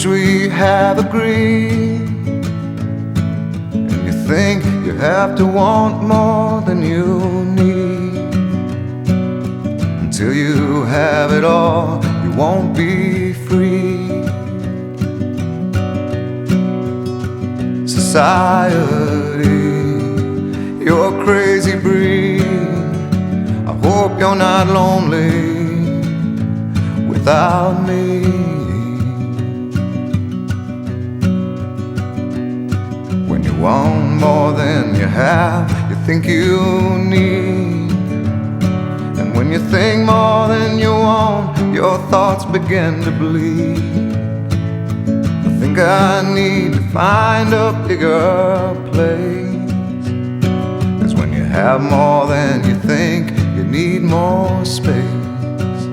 wish we have agreed. And you think you have to want more than you need. Until you have it all, you won't be free. Society, you're a crazy breed. I hope you're not lonely without me. When you want more than you have, you think you need. And when you think more than you want, your thoughts begin to bleed. I think I need to find a bigger place. 'Cause when you have more than you think, you need more space.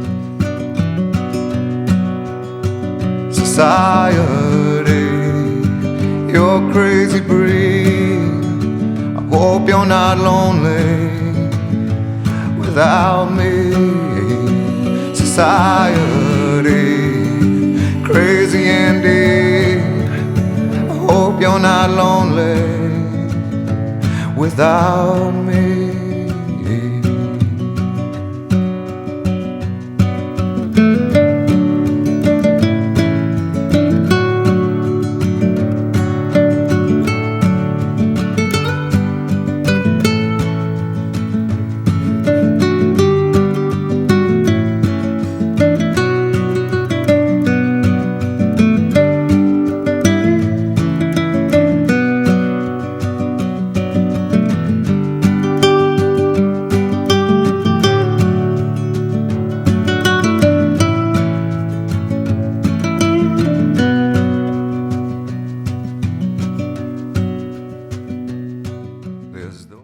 Society, you're a crazy breed. I hope you're not lonely without me. Society, crazy indeed. I hope you're not lonely without me.